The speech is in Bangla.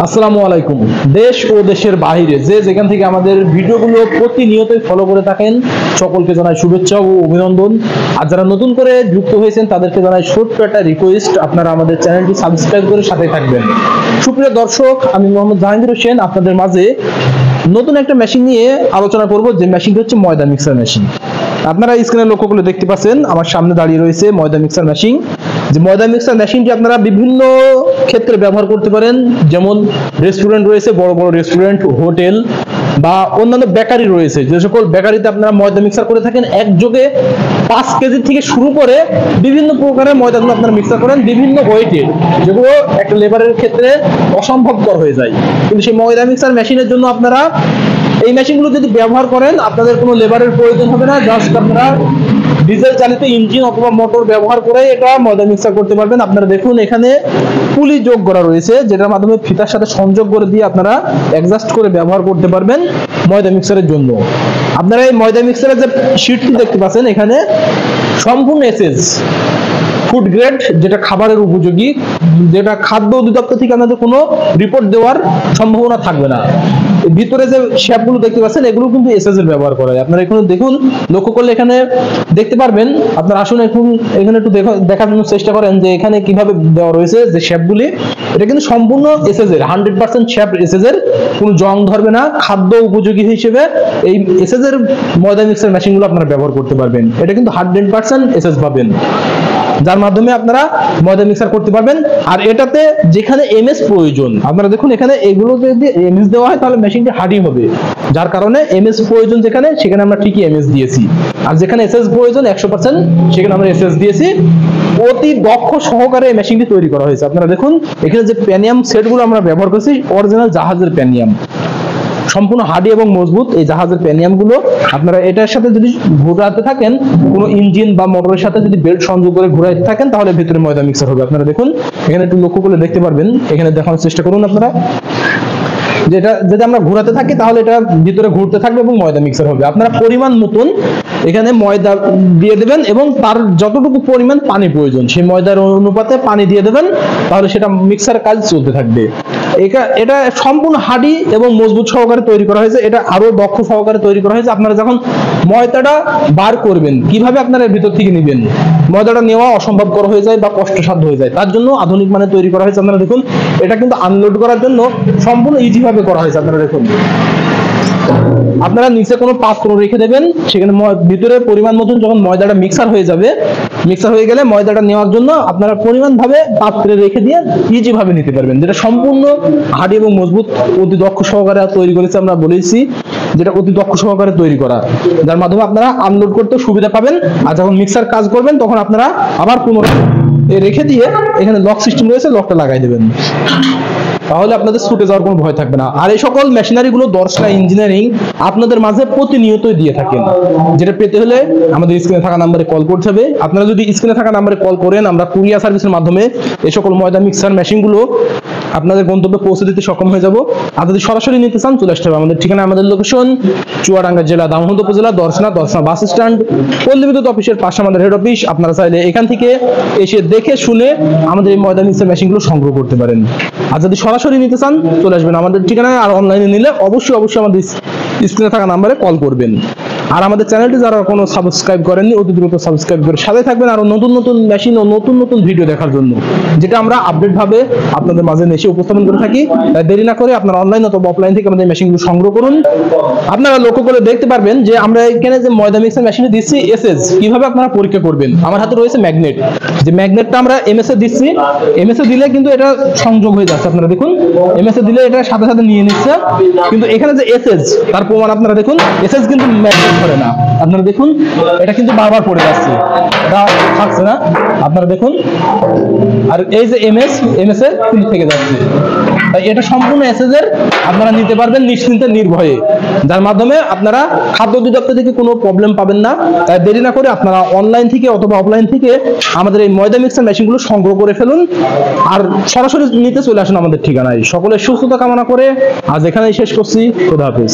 আসসালামু আলাইকুম। দেশ ও দেশের বাইরে যে যেখান থেকে আমাদের ভিডিওগুলো প্রতিনিয়তই ফলো করে থাকেন সকলকে জানাই শুভেচ্ছা ও অভিনন্দন। আর যারা নতুন করে যুক্ত হয়েছেন তাদেরকে জানাই ছোট্ট একটা রিকোয়েস্ট, আপনারা আমাদের চ্যানেলটি সাবস্ক্রাইব করে সাথে থাকবেন। সুপ্রিয় দর্শক, আমি মোহাম্মদ জাহাঙ্গীর হোসেন আপনাদের মাঝে নতুন একটা মেশিন নিয়ে আলোচনা করব, যে মেশিনটি হচ্ছে ময়দা মিক্সার মেশিন। আপনারা স্ক্রিনে লক্ষ্য করে দেখতে পাচ্ছেন আমার সামনে দাঁড়িয়ে রয়েছে ময়দা মিক্সার মেশিন। যে ময়দা মিক্সার মেশিনটি আপনারা বিভিন্ন ক্ষেত্রে ব্যবহার করতে পারেন, যেমন রেস্টুরেন্ট রয়েছে, বড় বড় রেস্টুরেন্ট, হোটেল বা অন্যান্য বেকারি রয়েছে। যে সকল বেকারিতে আপনারা ময়দা মিক্সার করে থাকেন, একযোগে 5 কেজি থেকে শুরু করে বিভিন্ন প্রকারের ময়দাগুলো আপনারা মিক্সার করেন বিভিন্ন ওয়েটের, যেগুলো একটা লেবারের ক্ষেত্রে অসম্ভবকর হয়ে যায়। কিন্তু সেই ময়দা মিক্সার মেশিনের জন্য আপনারা এই মেশিনগুলো যদি ব্যবহার করেন, আপনাদের কোনো লেবারের প্রয়োজন হবে না। জাস্ট আপনারা ডিজেল চালিত ইঞ্জিন অথবা মোটর ব্যবহার করে এটা ময়দা মিক্সার করতে পারবেন। আপনারা দেখুন এখানে পুলি যোগ করা রয়েছে, যেটার মাধ্যমে ফিতার সাথে সংযোগ করে দিয়ে আপনারা অ্যাডজাস্ট করে ব্যবহার করতে পারবেন ময়দা মিক্সারের জন্য। আপনারা এই ময়দা মিক্সারের যে শীটটি দেখতে পাচ্ছেন, এখানে সম্পূর্ণ এসএস ফুড গ্রেড, যেটা খাবারের উপযোগী, যেটা খাদ্য অধিদপ্তর থেকে আপনাদের কোনো রিপোর্ট দেওয়ার সম্ভাবনা থাকবে না। ভিতরে যে শেপগুলো দেখতে পাচ্ছেন, এগুলো কিন্তু এসএস এর ব্যবহার করা হয়। আপনারা এখানে দেখুন, লক্ষ্য করলে এখানে দেখতে পারবেন। আপনারা আসুন এখন এখানে একটু দেখার জন্য চেষ্টা করেন যে এখানে কিভাবে দেওয়া রয়েছে যে শেপগুলি। এটা কিন্তু সম্পূর্ণ এসএস এর 100% শেপ এসএস এর, কোনো জং ধরবে না। খাদ্য উপযোগী হিসেবে এই এসএস এর ময়দা মিক্সার মেশিনগুলো আপনারা ব্যবহার করতে পারবেন। এটা কিন্তু 100% এসএস পাবেন, যার মাধ্যমে আপনারা ময়দা মিক্সার করতে পারবেন। আর এটাতে যেখানে এমএস প্রয়োজন, আপনারা দেখুন এখানে এগুলো যদি এমএস দেওয়া হয় তাহলে মেশিনটি হার্ডি হবে, যার কারণে এমএস প্রয়োজন যেখানে, সেখানে আমরা ঠিকই এমএস দিয়েছি। আর যেখানে এসএস প্রয়োজন 100% সেখানে আমরা এসএস দিয়েছি। অতি দক্ষ সহকারে এই মেশিনটি তৈরি করা হয়েছে। আপনারা দেখুন এখানে যে প্যানিয়াম সেটগুলো আমরা ব্যবহার করেছি, অরিজিনাল জাহাজের প্যানিয়াম, সম্পূর্ণ হার্ডি এবং মজবুত এই জাহাজের প্যানিয়ামগুলো। আপনারা এটার সাথে যদি ঘোরাতে থাকেন, কোনো ইঞ্জিন বা মোটরের সাথে যদি বেল্ট সংযোগ করে ঘোরাতে থাকেন, তাহলে ভিতরে ময়দা মিক্সার হবে। আপনারা দেখুন এখানে একটু লক্ষ্য করে দেখতে পারবেন, এখানে দেখানোর চেষ্টা করুন আপনারা। যেটা যদি আমরা ঘোরাতে থাকি তাহলে এটা ভিতরে ঘুরতে থাকবে এবং ময়দা মিক্সার হবে। আপনারা পরিমাণ মতন এখানে ময়দা দিয়ে দেবেন এবং তার যতটুকু পরিমাণ পানি প্রয়োজন সেই ময়দার অনুপাতে পানি দিয়ে দেবেন, তাহলে সেটা মিক্সার কাজ চলতে থাকবে। এটা সম্পূর্ণ হার্ডি এবং মজবুত সহকারে তৈরি করা হয়েছে। এটা আরো দক্ষ সহকারে তৈরি করা হয়েছে। আপনারা যখন ময়দাটা বার করবেন, কিভাবে আপনারা এর ভিতর থেকে নেবেন, ময়দাটা নেওয়া অসম্ভবকর হয়ে যায় বা কষ্টসাধ্য হয়ে যায়, তার জন্য আধুনিক মানে তৈরি করা হয়েছে। আপনারা দেখুন এটা কিন্তু আনলোড করার জন্য সম্পূর্ণ ইজি ভাবে করা হয়েছে। আপনারা দেখুন, আপনারা নিচে কোনো পাত্র রেখে দেবেন, সেখানে ভিতরে পরিমাণ মতন যখন ময়দাটা মিক্সার হয়ে যাবে, মিক্সার হয়ে গেলে ময়দাটা নেওয়ার জন্য আপনারা পরিমাণ ভাবে পাত্রে রেখে দিয়ে ইজি ভাবে নিতে পারবেন। যেটা সম্পূর্ণ হার্ডি এবং মজবুত, অতি দক্ষ সহকারে তৈরি করেছে। আমরা বলেছি যেটা অতি দক্ষ সহকারে তৈরি করা, যার মাধ্যমে আপনারা আনলোড করতে সুবিধা পাবেন। আর যখন মিক্সার কাজ করবেন তখন আপনারা আবার পুনরায় রেখে দিয়ে এখানে লক সিস্টেম রয়েছে, লকটা লাগাই দেবেন, তাহলে আপনাদের ছুটে যাওয়ার কোনো ভয় থাকবে না। আর এই সকল মেশিনারি গুলো দর্শনা ইঞ্জিনিয়ারিং আপনাদের মাঝে প্রতিনিয়তই দিয়ে থাকেন। যেটা পেতে হলে আমাদের স্ক্রিনে থাকা নাম্বারে কল করতে হবে। আপনারা যদি স্ক্রিনে থাকা নাম্বারে কল করেন, আমরা কুরিয়ার সার্ভিসের মাধ্যমে এই সকল ময়দা মিক্সার মেশিন গুলো আপনাদের গন্তব্যে পৌঁছে দিতে সক্ষম হয়ে যাব। আর যদি সরাসরি নিতে চান চলে আসতে হবে আমাদের ঠিকানা, আমাদের লোকেশন চুয়াডাঙ্গা জেলা দামোহদ উপজেলা দর্শনা বাস স্ট্যান্ড, পল্লী বিদ্যুৎ অফিসের পাশে আমাদের হেড অফিস। আপনারা চাইলে এখান থেকে এসে দেখে শুনে আমাদের এই ময়দা মিক্সার মেশিন গুলো সংগ্রহ করতে পারেন। আর যদি সরাসরি নিতে চান চলে আসবেন আমাদের ঠিকানায়। আর অনলাইনে নিলে অবশ্যই আমাদের স্ক্রিনে থাকা নাম্বারে কল করবেন। আর আমাদের চ্যানেলটি যারা কোনো সাবস্ক্রাইব করেননি, অতি দ্রুত সাবস্ক্রাইব করে সাথে থাকবেন আরো নতুন নতুন মেশিন ও নতুন নতুন ভিডিও দেখার জন্য, যেটা আমরা আপডেট ভাবে আপনাদের মাঝে এসে উপস্থাপন করে থাকি। তাই দেরি না করে আপনারা অনলাইন অথবা অফলাইন থেকে আমাদের মেশিনগুলো সংগ্রহ করুন। আপনারা লক্ষ্য করে দেখতে পারবেন যে আমরা এখানে যে ময়দা মিক্সার মেশিনে দিচ্ছি এসএস, কিভাবে আপনারা পরীক্ষা করবেন। আমার হাতে রয়েছে ম্যাগনেট, যে ম্যাগনেটটা আমরা এমএস এ দিচ্ছি, এমএস এ দিলে কিন্তু এটা সংযোগ হয়ে যাচ্ছে। আপনারা দেখুন এমএস এ দিলে এটা সাথে সাথে নিয়ে নিচ্ছে, কিন্তু এখানে যে এসএস তার প্রমাণ আপনারা দেখুন, এসএস কিন্তু ম্যাগনেট ধরে না। আপনারা দেখুন এটা কিন্তু বারবার পড়ে যাচ্ছে, এটা থাকছে না। আপনারা দেখুন, আর এই যে এমএস এর কিন্তু থেকে যাচ্ছে। তাই এটা সম্পূর্ণ এসএস এর, আপনারা নিতে পারবেন নিশ্চিন্তে নির্ভয়ে, যার মাধ্যমে আপনারা খাদ্য অধিদপ্তর থেকে কোনো প্রবলেম পাবেন না। তাই দেরি না করে আপনারা অনলাইন থেকে অথবা অফলাইন থেকে আমাদের এই ময়দা মিক্সার মেশিনগুলো সংগ্রহ করে ফেলুন। আর সরাসরি নিতে চলে আসুন আমাদের ঠিকানায়। সকলের সুস্থতা কামনা করে আজ এখানেই শেষ করছি। খোদা হাফেজ।